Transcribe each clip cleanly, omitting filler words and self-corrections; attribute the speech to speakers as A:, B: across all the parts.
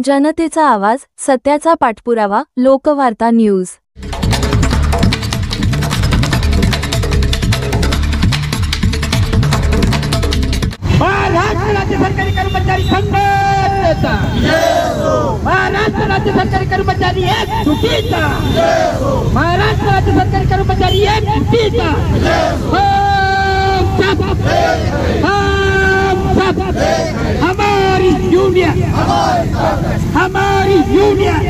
A: जनतेचा आवाज, सत्याचा पाठपुरावा, लोकवार्ता न्यूज।
B: महाराष्ट्र राज्य सरकारी कर्मचारी संघटनेचा महाराष्ट्र राज्य सरकारी कर्मचारी एकजुटीचा महाराष्ट्र राज्य सरकारी कर्मचारी एकजुटीचा हमारी यूनियन हमारी यूनियन।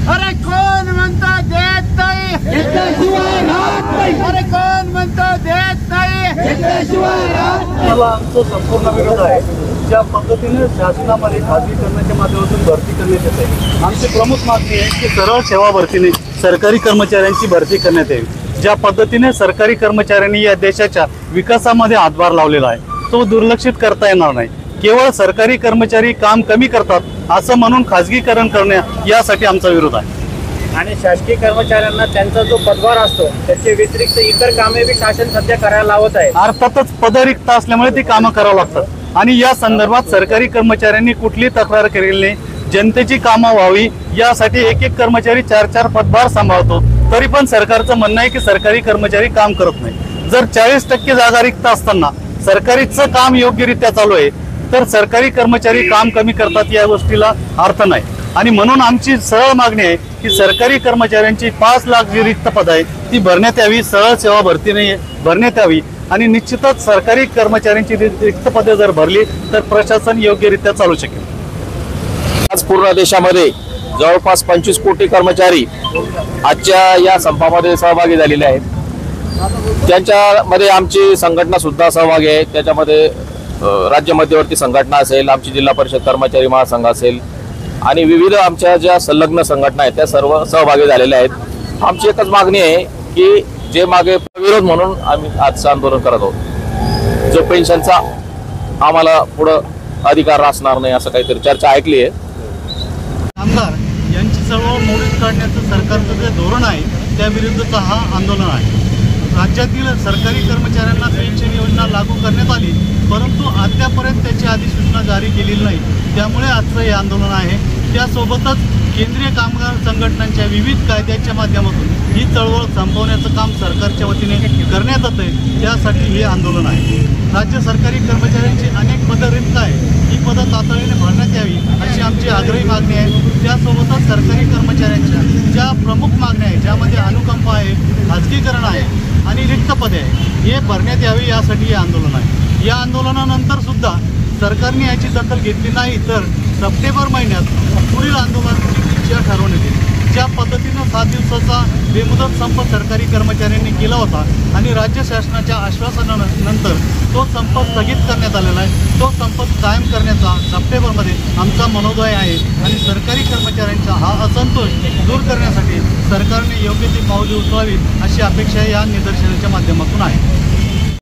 B: अरे कोण म्हणतो देत नाही, याच्याशिवाय राहत नाही। अरे कोण म्हणतो देत नाही, याच्याशिवाय राहत नाही।
C: मला आमचं संपूर्ण विरोध आहे ज्या पद्धतीने शासनामध्ये खाजगी करण्याच्या माध्यमातून भरती करण्यात येते। आमची प्रमुख मागणी आहे की सरळ सेवा भरतीने सरकारी कर्मचाऱ्यांची भरती करण्यात यावी। ज्या पद्धतीने सरकारी कर्मचाऱ्यांनी या देशाच्या विकासामध्ये हातभार लावलेला आहे तो दुर्लक्षित करता येणार नाही। केवळ सरकारी कर्मचारी काम कमी करतात असं म्हणून खाजगीकरण करणे यासाठी आमचा विरोध आहे।
D: आणि शासकीय कर्मचाऱ्यांना त्यांचा जो पदभार असतो त्याचे व्यतिरिक्त इतर कामे बी शासन सध्या करायला लावत आहे।
C: अर्थातच पद रिक्त असल्यामुळे ती कामं करावं लागतात आणि या संदर्भात सरकारी कर्मचाऱ्यांनी कुठली तक्रार केलेली नाही। जनतेची कामं व्हावी यासाठी एक एक कर्मचारी 4-4 पदभार सांभाळतो, तरी पण सरकारचं म्हणणं आहे की सरकारी कर्मचारी काम करत नाही। जर 40% जागा रिक्त असताना सरकारीचं काम योग्यरित्या चालू आहे तर सरकारी कर्मचारी काम कमी करतात या गोष्टीला अर्थ नाही। आणि म्हणून आमची सरळ मागणी आहे की सरकारी कर्मचाऱ्यांची 5 लाख जी रिक्त पद आहे ती भरण्यात यावी, सरळ सेवा भरतीने भरण्यात यावी आणि निश्चितच सरकारी कर्मचाऱ्यांची रिक्त पदे जर भरली तर प्रशासन योग्यरित्या चालू शकेल।
E: आज पूर्ण देशामध्ये जवळपास 25 कोटी कर्मचारी आजच्या या संपामध्ये सहभागी झालेले आहेत। त्यांच्यामध्ये आमची संघटना सुद्धा सहभागी आहे। त्याच्यामध्ये राज्य मध्यवर्ती संघटना असेल, आमची जिल्हा परिषद कर्मचारी महासंघ असेल आणि विविध आमच्या ज्या संलग्न संघटना आहेत त्या सर्व सहभागी झालेल्या आहेत। आमची एकच मागणी आहे की जे मागे विरोध म्हणून आम्ही आजचं आंदोलन करत आहोत, जो पेन्शनचा आम्हाला पुढं अधिकार असणार नाही असं काहीतरी चर्चा ऐकली आहे।
C: आमदार यांची चळवळ मोडीत काढण्याचं सरकारचं जे धोरण आहे त्याविरुद्धचा हा आंदोलन आहे। राज्यातील सरकारी कर्मचाऱ्यांना पेन्शन योजना लागू करण्यात आली परंतु अद्यापर्यंत त्याची अधिसूचना जारी केलेली नाही, त्यामुळे आजचं हे आंदोलन आहे। त्यासोबतच केंद्रीय कामगार संघटनांच्या विविध कायद्याच्या माध्यमातून ही चळवळ संपवण्याचं काम सरकारच्या वतीने करण्यात येत आहे, त्यासाठी हे आंदोलन आहे। राज्य सरकारी कर्मचाऱ्यांची अनेक पदं रिक्त आहे, ही पदं तातडीने भरण्यात यावी अशी आमची आग्रही मागणी आहे। त्यासोबतच सरकारी कर्मचाऱ्यांच्या ज्या प्रमुख मागण्या आहेत ज्यामध्ये अनुकंप आहे, खाजगीकरण आहे आणि रिक्त पदे आहे हे भरण्यात यावे यासाठी हे आंदोलन आहे। या आंदोलनानंतर सुद्धा सरकारने याची दखल घेतली नाही तर सप्टेंबर महिन्यात पुढील आंदोलनाची दिशा ठरवण्यात येईल। ज्या पद्धतीनं 7 दिवसाचा बेमुदत संप सरकारी कर्मचाऱ्यांनी केला होता आणि राज्य शासनाच्या आश्वासनानंतर तो संप स्थगित करण्यात आलेला आहे, तो संप कायम करण्याचा सप्टेंबरमध्ये आमचा मनोदय आहे आणि सरकारी कर्मचाऱ्यांचा हा असंतोष दूर करण्यासाठी सरकारने योग्य ती पावले उचलावीत अशी अपेक्षा या निदर्शनाच्या माध्यमातून आहे।